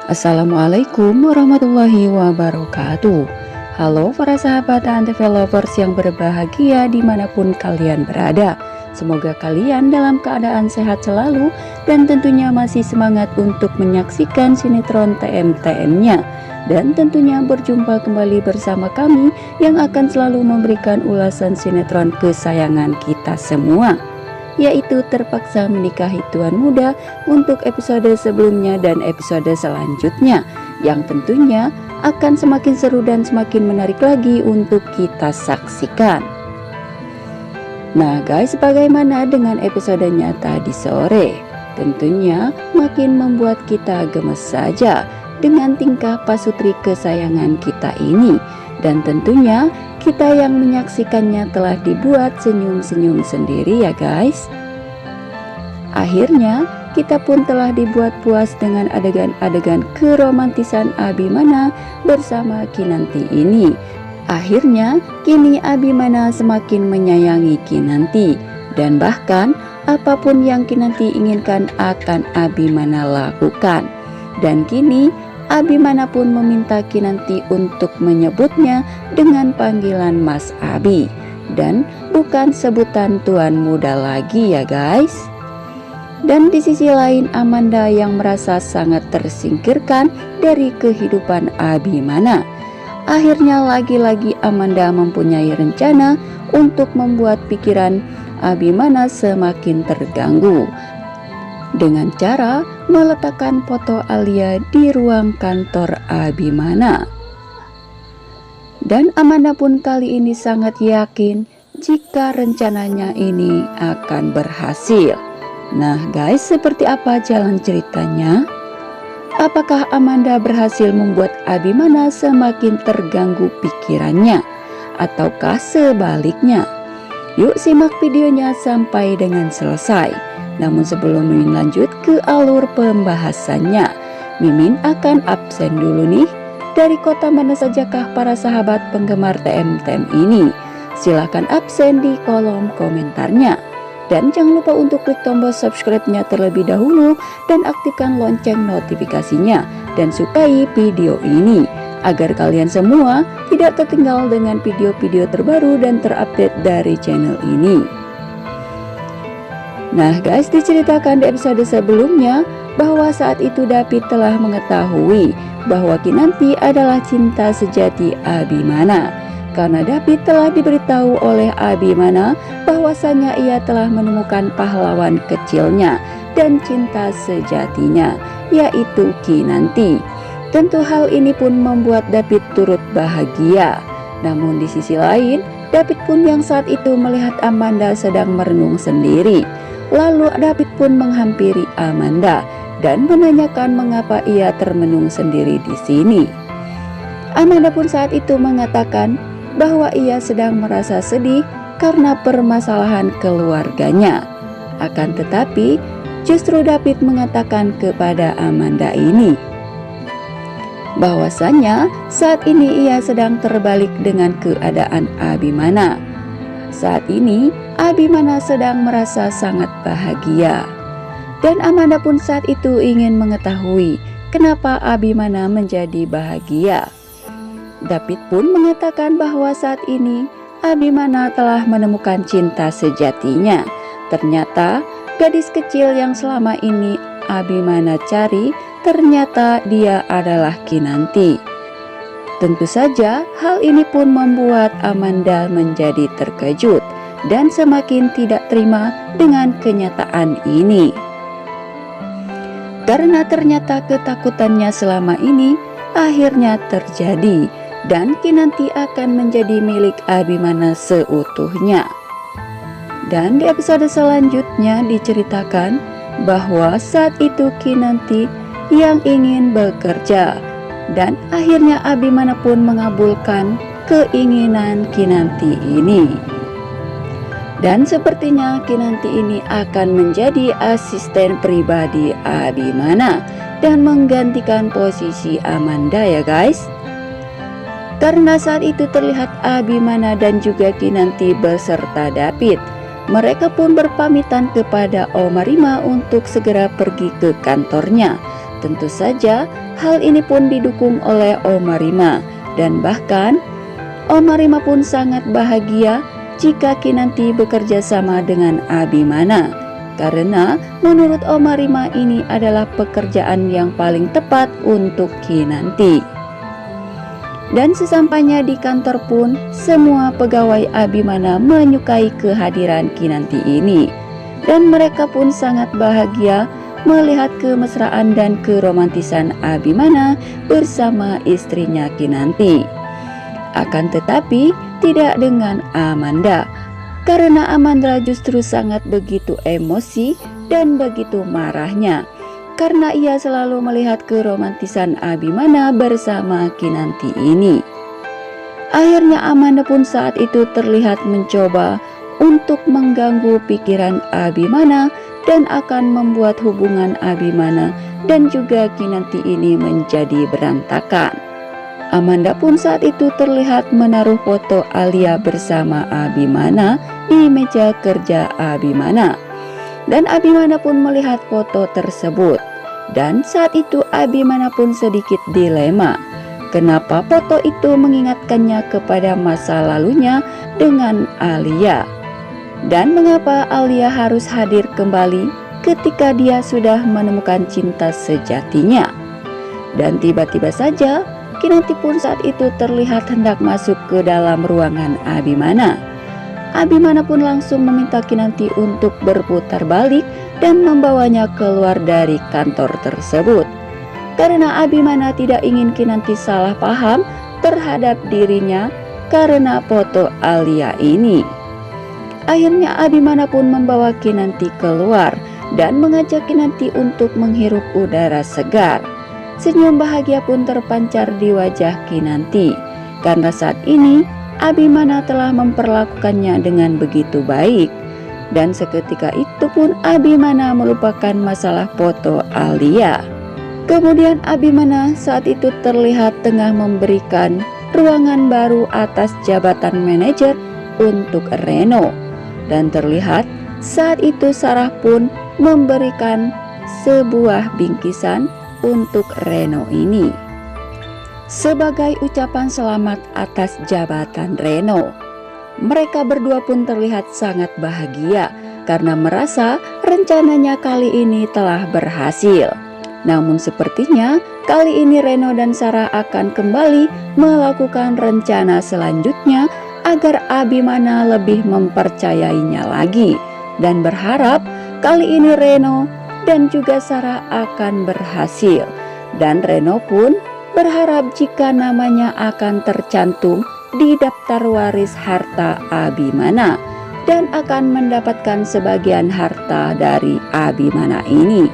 Assalamualaikum warahmatullahi wabarakatuh. Halo para sahabat dan developers yang berbahagia dimanapun kalian berada. Semoga kalian dalam keadaan sehat selalu dan tentunya masih semangat untuk menyaksikan sinetron TM-TM-nya. Dan tentunya berjumpa kembali bersama kami yang akan selalu memberikan ulasan sinetron kesayangan kita semua, yaitu Terpaksa Menikahi Tuan Muda untuk episode sebelumnya dan episode selanjutnya, yang tentunya akan semakin seru dan semakin menarik lagi untuk kita saksikan. Nah guys, bagaimana dengan episodenya tadi sore? Tentunya makin membuat kita gemes saja dengan tingkah pasutri kesayangan kita ini. Dan tentunya kita yang menyaksikannya telah dibuat senyum-senyum sendiri ya guys. Akhirnya kita pun telah dibuat puas dengan adegan-adegan keromantisan Abimana bersama Kinanti ini. Akhirnya kini Abimana semakin menyayangi Kinanti, dan bahkan apapun yang Kinanti inginkan akan Abimana lakukan. Dan kini Abimana pun meminta Kinanti untuk menyebutnya dengan panggilan Mas Abi dan bukan sebutan Tuan Muda lagi ya guys. Dan di sisi lain Amanda yang merasa sangat tersingkirkan dari kehidupan Abimana. Akhirnya lagi-lagi Amanda mempunyai rencana untuk membuat pikiran Abimana semakin terganggu dengan cara meletakkan foto Alia di ruang kantor Abimana. Dan Amanda pun kali ini sangat yakin jika rencananya ini akan berhasil. Nah guys, seperti apa jalan ceritanya? Apakah Amanda berhasil membuat Abimana semakin terganggu pikirannya, ataukah sebaliknya? Yuk simak videonya sampai dengan selesai. Namun sebelum Mimin lanjut ke alur pembahasannya, Mimin akan absen dulu nih. Dari kota mana sajakah para sahabat penggemar TM-TM ini? Silahkan absen di kolom komentarnya. Dan jangan lupa untuk klik tombol subscribe-nya terlebih dahulu dan aktifkan lonceng notifikasinya. Dan sukai video ini agar kalian semua tidak tertinggal dengan video-video terbaru dan terupdate dari channel ini. Nah guys, diceritakan di episode sebelumnya bahwa saat itu David telah mengetahui bahwa Kinanti adalah cinta sejati Abimana, karena David telah diberitahu oleh Abimana bahwasanya ia telah menemukan pahlawan kecilnya dan cinta sejatinya, yaitu Kinanti. Tentu hal ini pun membuat David turut bahagia. Namun di sisi lain, David pun yang saat itu melihat Amanda sedang merenung sendiri. Lalu David pun menghampiri Amanda dan menanyakan mengapa ia termenung sendiri di sini. Amanda pun saat itu mengatakan bahwa ia sedang merasa sedih karena permasalahan keluarganya. Akan tetapi justru David mengatakan kepada Amanda ini bahwasanya saat ini ia sedang terbalik dengan keadaan Abimana. Saat ini Abimana sedang merasa sangat bahagia. Dan Amanda pun saat itu ingin mengetahui kenapa Abimana menjadi bahagia. David pun mengatakan bahwa saat ini Abimana telah menemukan cinta sejatinya. Ternyata gadis kecil yang selama ini Abimana cari, ternyata dia adalah Kinanti. Tentu saja hal ini pun membuat Amanda menjadi terkejut dan semakin tidak terima dengan kenyataan ini. Karena ternyata ketakutannya selama ini akhirnya terjadi, dan Kinanti akan menjadi milik Abimana seutuhnya. Dan di episode selanjutnya diceritakan bahwa saat itu Kinanti yang ingin bekerja, dan akhirnya Abimana pun mengabulkan keinginan Kinanti ini. Dan sepertinya Kinanti ini akan menjadi asisten pribadi Abimana dan menggantikan posisi Amanda ya guys. Karena saat itu terlihat Abimana dan juga Kinanti beserta David Mereka pun berpamitan kepada Oma Rima untuk segera pergi ke kantornya. Tentu saja hal ini pun didukung oleh Oma Rima, dan bahkan Oma Rima pun sangat bahagia jika Kinanti bekerja sama dengan Abimana, karena menurut Oma Rima ini adalah pekerjaan yang paling tepat untuk Kinanti. Dan sesampainya di kantor pun, semua pegawai Abimana menyukai kehadiran Kinanti ini. Dan mereka pun sangat bahagia melihat kemesraan dan keromantisan Abimana bersama istrinya Kinanti. Akan tetapi tidak dengan Amanda, karena Amanda justru sangat begitu emosi dan begitu marahnya, karena ia selalu melihat keromantisan Abimana bersama Kinanti ini. Akhirnya Amanda pun saat itu terlihat mencoba untuk mengganggu pikiran Abimana dan akan membuat hubungan Abimana dan juga Kinanti ini menjadi berantakan. Amanda pun saat itu terlihat menaruh foto Alia bersama Abimana di meja kerja Abimana. Dan Abimana pun melihat foto tersebut. Dan saat itu Abimana pun sedikit dilema. Kenapa foto itu mengingatkannya kepada masa lalunya dengan Alia? Dan mengapa Alia harus hadir kembali ketika dia sudah menemukan cinta sejatinya? Dan tiba-tiba saja Kinanti pun saat itu terlihat hendak masuk ke dalam ruangan Abimana. Abimana pun langsung meminta Kinanti untuk berputar balik dan membawanya keluar dari kantor tersebut, karena Abimana tidak ingin Kinanti salah paham terhadap dirinya karena foto Alia ini. Akhirnya Abimana pun membawa Kinanti keluar dan mengajak Kinanti untuk menghirup udara segar. Senyum bahagia pun terpancar di wajah Kinanti, karena saat ini Abimana telah memperlakukannya dengan begitu baik. Dan seketika itu pun Abimana melupakan masalah foto Alia. Kemudian Abimana saat itu terlihat tengah memberikan ruangan baru atas jabatan manajer untuk Reno. Dan terlihat saat itu Sarah pun memberikan sebuah bingkisan untuk Reno ini sebagai ucapan selamat atas jabatan Reno. Mereka berdua pun terlihat sangat bahagia karena merasa rencananya kali ini telah berhasil. Namun sepertinya kali ini Reno dan Sarah akan kembali melakukan rencana selanjutnya agar Abimana lebih mempercayainya lagi, dan berharap kali ini Reno dan juga Sarah akan berhasil. Dan Reno pun berharap jika namanya akan tercantum di daftar waris harta Abimana dan akan mendapatkan sebagian harta dari Abimana ini.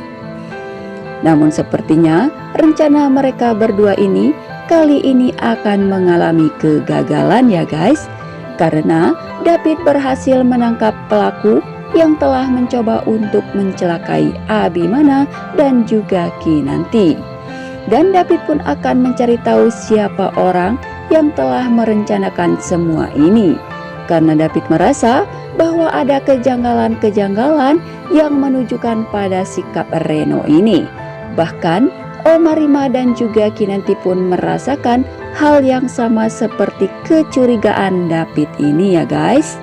Namun sepertinya rencana mereka berdua ini kali ini akan mengalami kegagalan ya guys, karena David berhasil menangkap pelaku yang telah mencoba untuk mencelakai Abimana dan juga Kinanti. Dan David pun akan mencari tahu siapa orang yang telah merencanakan semua ini, karena David merasa bahwa ada kejanggalan-kejanggalan yang menunjukkan pada sikap Reno ini. Bahkan Oma Rima dan juga Kinanti pun merasakan hal yang sama seperti kecurigaan David ini ya guys.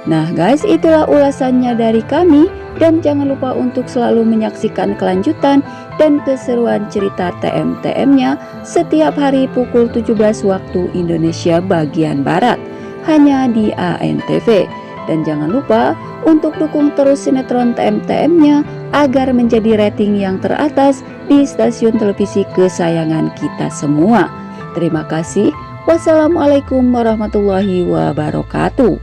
Nah guys, itulah ulasannya dari kami, dan jangan lupa untuk selalu menyaksikan kelanjutan dan keseruan cerita TM-TM-nya setiap hari pukul 17 waktu Indonesia bagian Barat hanya di ANTV. Dan jangan lupa untuk dukung terus sinetron TM-TM-nya agar menjadi rating yang teratas di stasiun televisi kesayangan kita semua. Terima kasih. Wassalamualaikum warahmatullahi wabarakatuh.